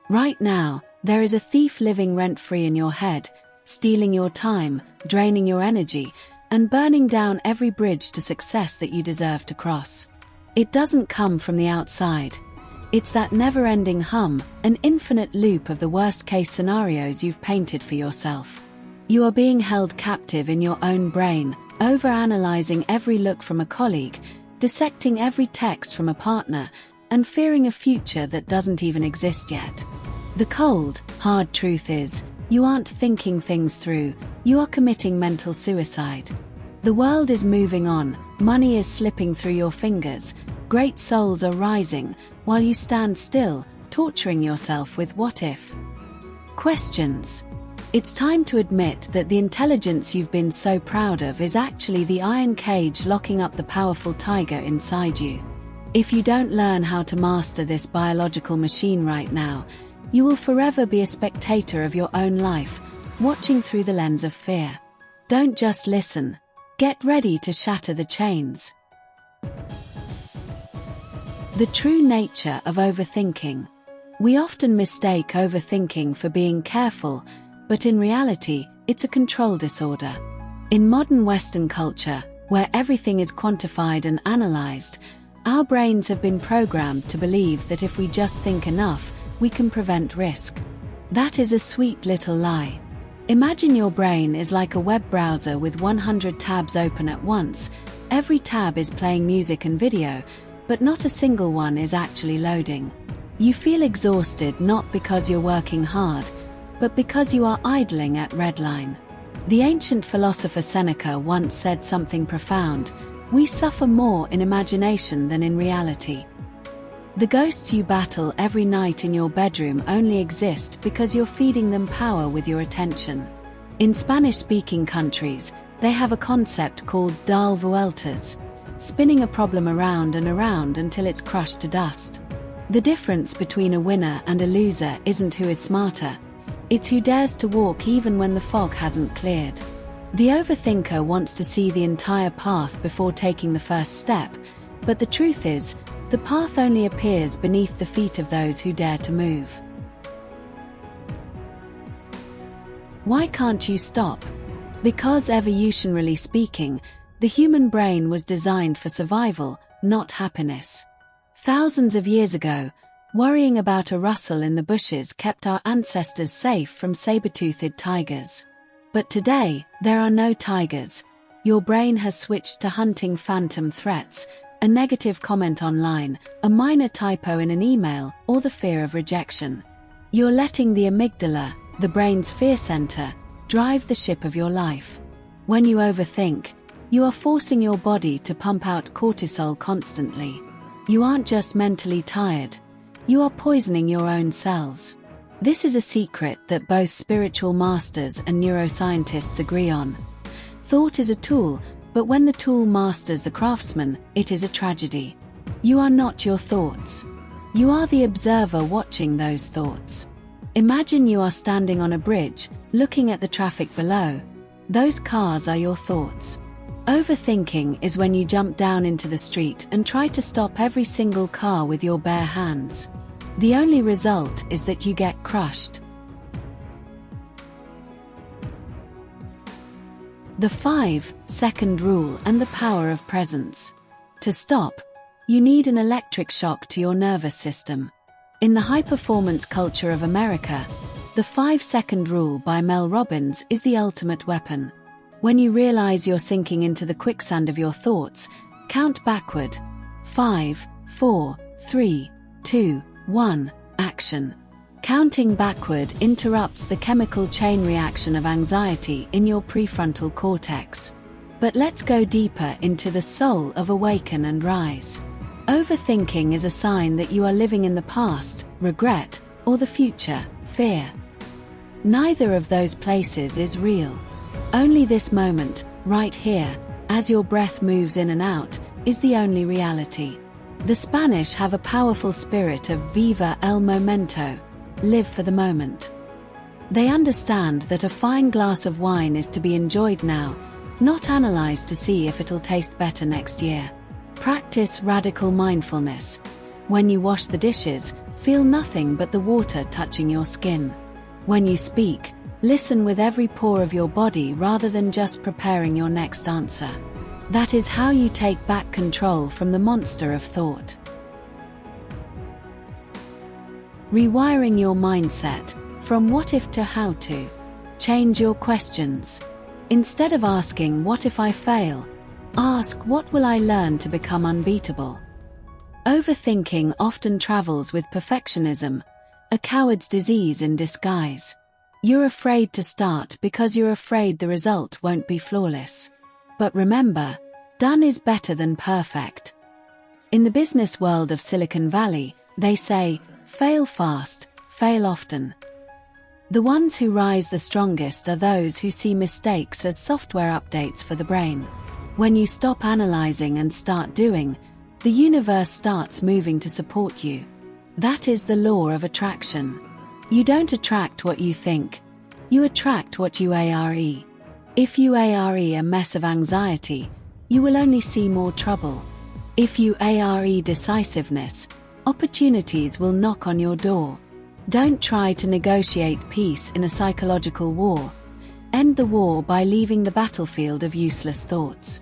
Right now, there is a thief living rent-free in your head, stealing your time, draining your energy, and burning down every bridge to success that you deserve to cross. It doesn't come from the outside. It's that never-ending hum, an infinite loop of the worst-case scenarios you've painted for yourself. You are being held captive in your own brain, overanalyzing every look from a colleague, dissecting every text from a partner, and fearing a future that doesn't even exist yet. The cold, hard truth is, you aren't thinking things through, you are committing mental suicide. The world is moving on, money is slipping through your fingers, great souls are rising, while you stand still, torturing yourself with what-if questions. It's time to admit that the intelligence you've been so proud of is actually the iron cage locking up the powerful tiger inside you. If you don't learn how to master this biological machine right now, you will forever be a spectator of your own life, watching through the lens of fear. Don't just listen. Get ready to shatter the chains. The true nature of overthinking. We often mistake overthinking for being careful, but in reality, it's a control disorder. In modern Western culture, where everything is quantified and analyzed, our brains have been programmed to believe that if we just think enough, we can prevent risk. That is a sweet little lie. Imagine your brain is like a web browser with 100 tabs open at once. Every tab is playing music and video, but not a single one is actually loading. You feel exhausted not because you're working hard, but because you are idling at redline. The ancient philosopher Seneca once said something profound: we suffer more in imagination than in reality. The ghosts you battle every night in your bedroom only exist because you're feeding them power with your attention. In Spanish-speaking countries, they have a concept called dar vueltas, spinning a problem around and around until it's crushed to dust. The difference between a winner and a loser isn't who is smarter, it's who dares to walk even when the fog hasn't cleared. The overthinker wants to see the entire path before taking the first step, but the truth is, the path only appears beneath the feet of those who dare to move. Why can't you stop? Because evolutionarily speaking, the human brain was designed for survival, not happiness. Thousands of years ago, worrying about a rustle in the bushes kept our ancestors safe from saber-toothed tigers. But today, there are no tigers. Your brain has switched to hunting phantom threats, a negative comment online, a minor typo in an email, or the fear of rejection. You're letting the amygdala, the brain's fear center, drive the ship of your life. When you overthink, you are forcing your body to pump out cortisol constantly. You aren't just mentally tired, you are poisoning your own cells. This is a secret that both spiritual masters and neuroscientists agree on. Thought is a tool, but when the tool masters the craftsman, it is a tragedy. You are not your thoughts. You are the observer watching those thoughts. Imagine you are standing on a bridge, looking at the traffic below. Those cars are your thoughts. Overthinking is when you jump down into the street and try to stop every single car with your bare hands. The only result is that you get crushed. The 5-second rule and the power of presence. To stop, you need an electric shock to your nervous system. In the high-performance culture of America, the 5-second rule by Mel Robbins is the ultimate weapon. When you realize you're sinking into the quicksand of your thoughts, count backward. 5, 4, 3, 2, 1, action. Counting backward interrupts the chemical chain reaction of anxiety in your prefrontal cortex. But let's go deeper into the soul of Awaken and Rise. Overthinking is a sign that you are living in the past, regret, or the future, fear. Neither of those places is real. Only this moment, right here, as your breath moves in and out, is the only reality. The Spanish have a powerful spirit of viva el momento. Live for the moment. They understand that a fine glass of wine is to be enjoyed now, not analyzed to see if it'll taste better next year. Practice radical mindfulness. When you wash the dishes, Feel nothing but the water touching your skin. When you speak, listen with every pore of your body rather than just preparing your next answer. That is how you take back control from the monster of thought. Rewiring your mindset, from what if to how to. Change your questions. Instead of asking what if I fail, ask what will I learn to become unbeatable. Overthinking often travels with perfectionism, a coward's disease in disguise. You're afraid to start because you're afraid the result won't be flawless. But remember, done is better than perfect. In the business world of Silicon Valley, they say, fail fast, fail often. The ones who rise the strongest are those who see mistakes as software updates for the brain. When you stop analyzing and start doing, the universe starts moving to support you. That is the law of attraction. You don't attract what you think. You attract what you are. If you are a mess of anxiety, you will only see more trouble. If you are decisiveness, opportunities will knock on your door. Don't try to negotiate peace in a psychological war. End the war by leaving the battlefield of useless thoughts.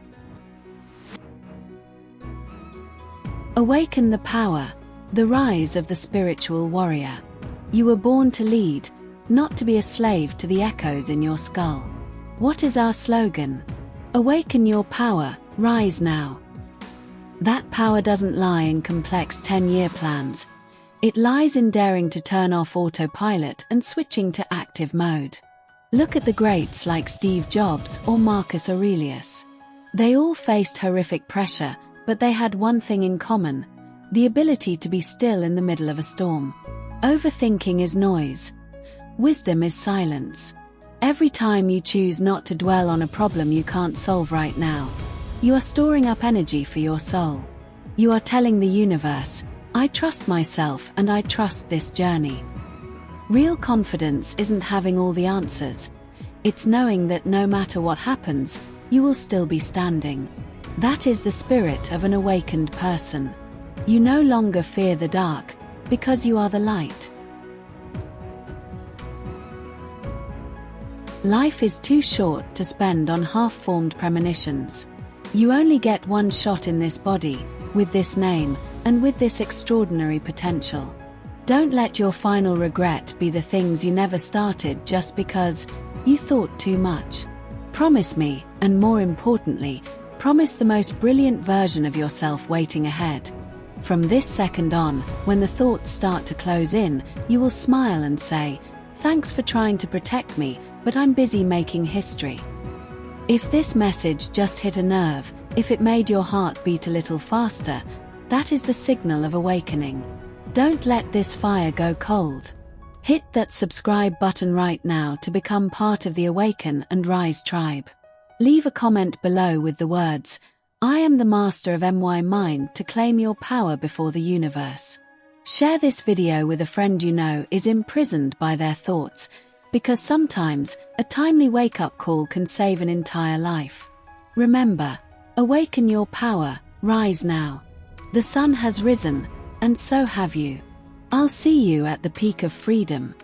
Awaken the power, the rise of the spiritual warrior. You were born to lead, not to be a slave to the echoes in your skull. What is our slogan? Awaken your power, rise now. That power doesn't lie in complex 10-year plans. It lies in daring to turn off autopilot and switching to active mode. Look at the greats like Steve Jobs or Marcus Aurelius. They all faced horrific pressure, but they had one thing in common: the ability to be still in the middle of a storm. Overthinking is noise. Wisdom is silence. Every time you choose not to dwell on a problem you can't solve right now, you are storing up energy for your soul. You are telling the universe, I trust myself and I trust this journey. Real confidence isn't having all the answers. It's knowing that no matter what happens, you will still be standing. That is the spirit of an awakened person. You no longer fear the dark, because you are the light. Life is too short to spend on half-formed premonitions. You only get one shot in this body, with this name, and with this extraordinary potential. Don't let your final regret be the things you never started just because you thought too much. Promise me, and more importantly, promise the most brilliant version of yourself waiting ahead. From this second on, when the thoughts start to close in, you will smile and say, thanks for trying to protect me, but I'm busy making history. If this message just hit a nerve, if it made your heart beat a little faster, that is the signal of awakening. Don't let this fire go cold. Hit that subscribe button right now to become part of the Awaken and Rise tribe. Leave a comment below with the words, I am the master of my mind, to claim your power before the universe. Share this video with a friend you know is imprisoned by their thoughts, because sometimes a timely wake-up call can save an entire life. Remember, awaken your power, rise now. The sun has risen, and so have you. I'll see you at the peak of freedom.